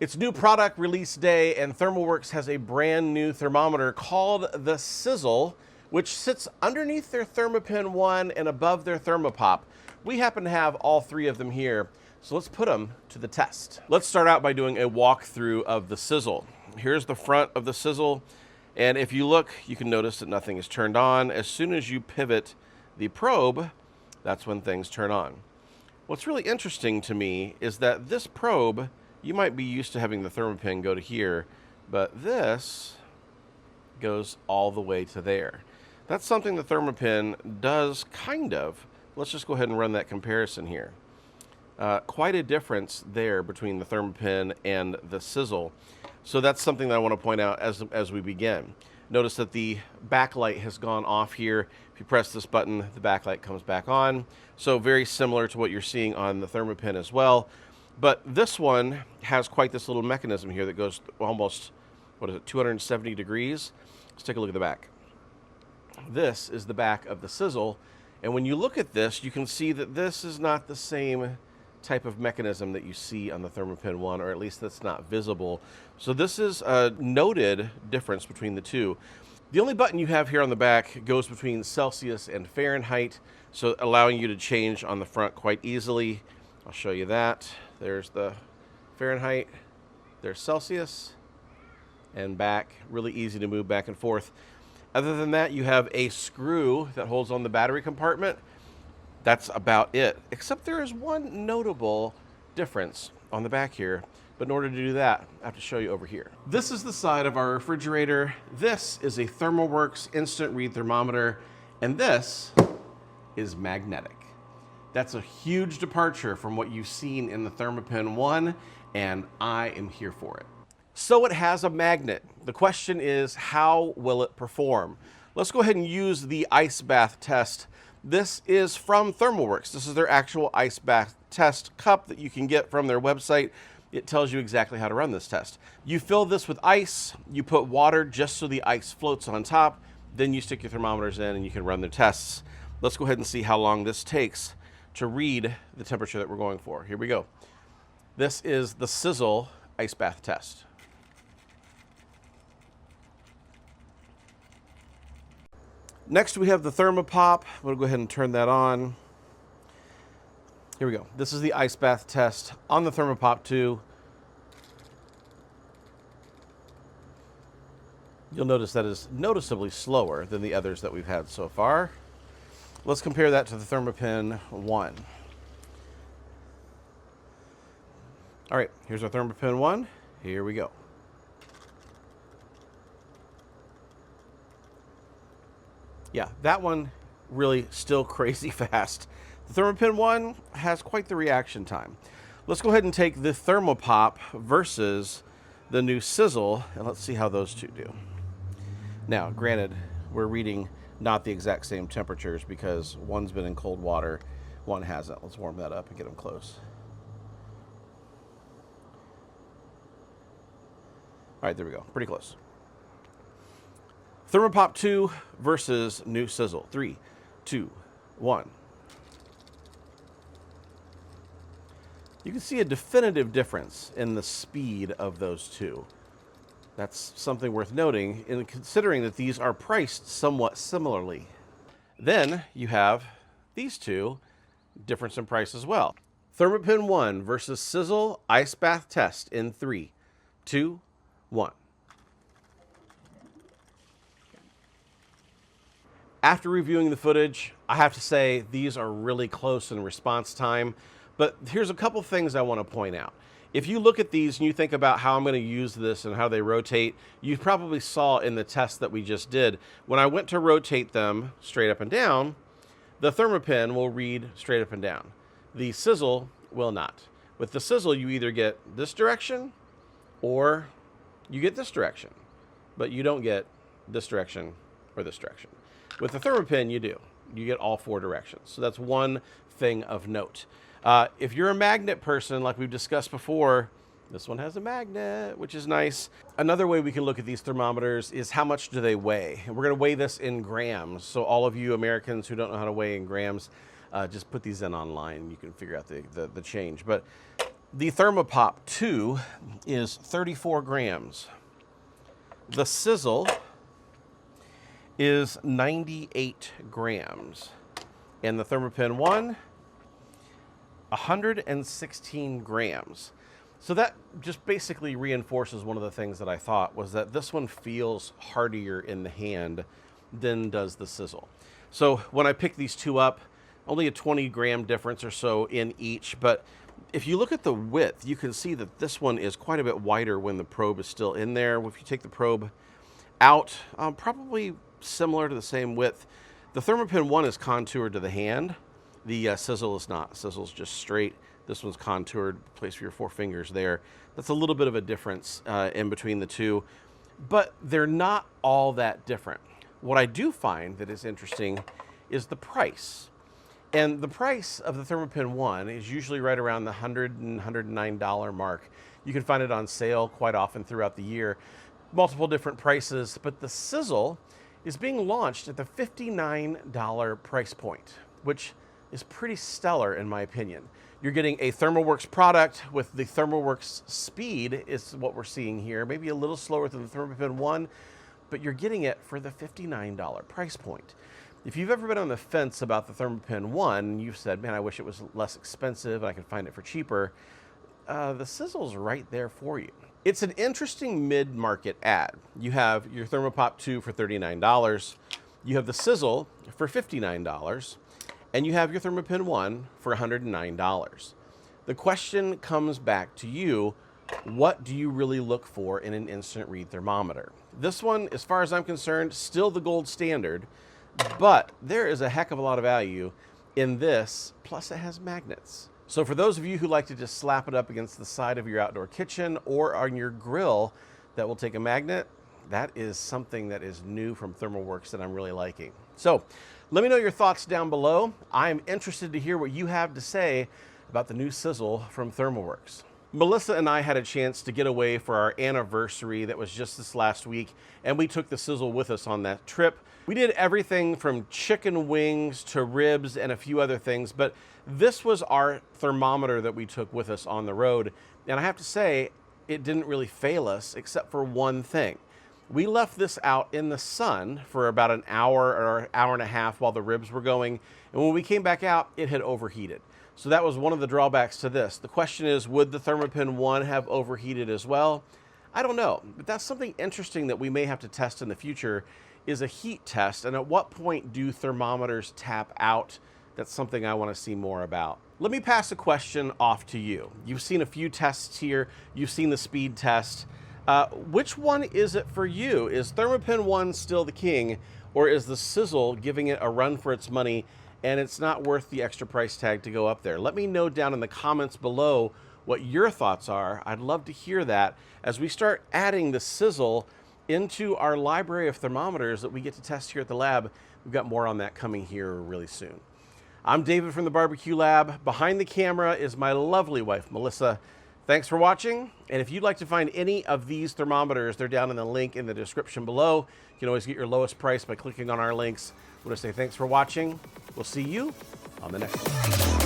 It's new product release day, and Thermoworks has a brand new thermometer called the Sizzle, which sits underneath their Thermapen ONE and above their Thermapop. We happen to have all three of them here, so let's put them to the test. Let's start out by doing a walkthrough of the Sizzle. Here's the front of the Sizzle, and if you look, you can notice that nothing is turned on. As soon as you pivot the probe, that's when things turn on. What's really interesting to me is that this probe, you might be used to having the Thermapen go to here, but this goes all the way to there. That's something the Thermapen does kind of. Let's just go ahead and run that comparison here. Quite a difference there between the Thermapen and the Sizzle. So that's something that I want to point out as we begin. Notice that the backlight has gone off here. If you press this button, the backlight comes back on. So very similar to what you're seeing on the Thermapen as well. But this one has quite this little mechanism here that goes almost, 270 degrees? Let's take a look at the back. This is the back of the Sizzle. And when you look at this, you can see that this is not the same type of mechanism that you see on the Thermapen ONE, or at least that's not visible. So this is a noted difference between the two. The only button you have here on the back goes between Celsius and Fahrenheit, so allowing you to change on the front quite easily. I'll show you that. There's the Fahrenheit, there's Celsius, and back. Really easy to move back and forth. Other than that, you have a screw that holds on the battery compartment. That's about it, except there is one notable difference on the back here. But in order to do that, I have to show you over here. This is the side of our refrigerator. This is a Thermoworks instant read thermometer, and this is magnetic. That's a huge departure from what you've seen in the Thermapen ONE, and I am here for it. So it has a magnet. The question is, how will it perform? Let's go ahead and use the ice bath test. This is from Thermoworks. This is their actual ice bath test cup that you can get from their website. It tells you exactly how to run this test. You fill this with ice, you put water just so the ice floats on top, then you stick your thermometers in and you can run the tests. Let's go ahead and see how long this takes to read the temperature that we're going for. Here we go. This is the Sizzle ice bath test. Next we have the Thermapop. We'll go ahead and turn that on. Here we go. This is the ice bath test on the Thermapop 2. You'll notice that is noticeably slower than the others that we've had so far. Let's compare that to the Thermapen ONE. All right, here's our Thermapen ONE. Here we go. Yeah, that one really still crazy fast. The Thermapen ONE has quite the reaction time. Let's go ahead and take the Thermapop versus the new Sizzle, and let's see how those two do. Now, granted, we're reading not the exact same temperatures because one's been in cold water, one hasn't. Let's warm that up and get them close. All right, there we go. Pretty close. Thermapop 2 versus new Sizzle. 3, 2, 1. You can see a definitive difference in the speed of those two. That's something worth noting in considering that these are priced somewhat similarly. Then you have these two, difference in price as well. Thermapen ONE versus Sizzle ice bath test in 3, 2, 1. After reviewing the footage, I have to say these are really close in response time, but here's a couple things I want to point out. If you look at these and you think about how I'm going to use this and how they rotate, you probably saw in the test that we just did, when I went to rotate them straight up and down, the Thermapen will read straight up and down. The Sizzle will not. With the Sizzle, you either get this direction or you get this direction, but you don't get this direction or this direction. With the Thermapen, you do. You get all 4 directions. So that's one thing of note. If you're a magnet person, like we've discussed before, this one has a magnet, which is nice. Another way we can look at these thermometers is how much do they weigh? And we're going to weigh this in grams. So all of you Americans who don't know how to weigh in grams, just put these in online. You can figure out the change. But The Thermapop 2 is 34 grams. The Sizzle is 98 grams. And the Thermapen ONE, 116 grams. So that just basically reinforces one of the things that I thought, was that this one feels heartier in the hand than does the Sizzle. So when I picked these two up, only a 20 gram difference or so in each, but if you look at the width, you can see that this one is quite a bit wider when the probe is still in there. If you take the probe out, probably similar to the same width. The Thermapen ONE is contoured to the hand. The Sizzle is not. Sizzle's just straight. This one's contoured. Place your 4 fingers there. That's a little bit of a difference in between the two, but they're not all that different. What I do find that is interesting is the price. And the price of the Thermapen ONE is usually right around the $100 and $109 mark. You can find it on sale quite often throughout the year. Multiple different prices, but the Sizzle is being launched at the $59 price point, which is pretty stellar in my opinion. You're getting a Thermoworks product with the Thermoworks speed is what we're seeing here. Maybe a little slower than the Thermapen ONE, but you're getting it for the $59 price point. If you've ever been on the fence about the Thermapen ONE, you've said, man, I wish it was less expensive, I could find it for cheaper, the Sizzle's right there for you. It's an interesting mid-market ad. You have your Thermapop 2 for $39, you have the Sizzle for $59, and you have your Thermapen ONE for $109. The question comes back to you, what do you really look for in an instant read thermometer? This one, as far as I'm concerned, still the gold standard, but there is a heck of a lot of value in this, plus it has magnets. So for those of you who like to just slap it up against the side of your outdoor kitchen or on your grill that will take a magnet, that is something that is new from Thermoworks that I'm really liking. So let me know your thoughts down below. I'm interested to hear what you have to say about the new Sizzle from Thermoworks. Melissa and I had a chance to get away for our anniversary that was just this last week, and we took the Sizzle with us on that trip. We did everything from chicken wings to ribs and a few other things, but this was our thermometer that we took with us on the road. And I have to say, it didn't really fail us except for one thing. We left this out in the sun for about an hour or an hour and a half while the ribs were going. And when we came back out, it had overheated. So that was one of the drawbacks to this. The question is, would the Thermapen ONE have overheated as well? I don't know, but that's something interesting that we may have to test in the future, is a heat test. And at what point do thermometers tap out? That's something I want to see more about. Let me pass a question off to you. You've seen a few tests here. You've seen the speed test. Which one is it for you? Is Thermapen ONE still the king, or is the Sizzle giving it a run for its money and it's not worth the extra price tag to go up there? Let me know down in the comments below what your thoughts are. I'd love to hear that as we start adding the Sizzle into our library of thermometers that we get to test here at the lab. We've got more on that coming here really soon. I'm David from the Barbecue Lab. Behind the camera is my lovely wife, Melissa. Thanks for watching. And if you'd like to find any of these thermometers, they're down in the link in the description below. You can always get your lowest price by clicking on our links. I want to say thanks for watching. We'll see you on the next one.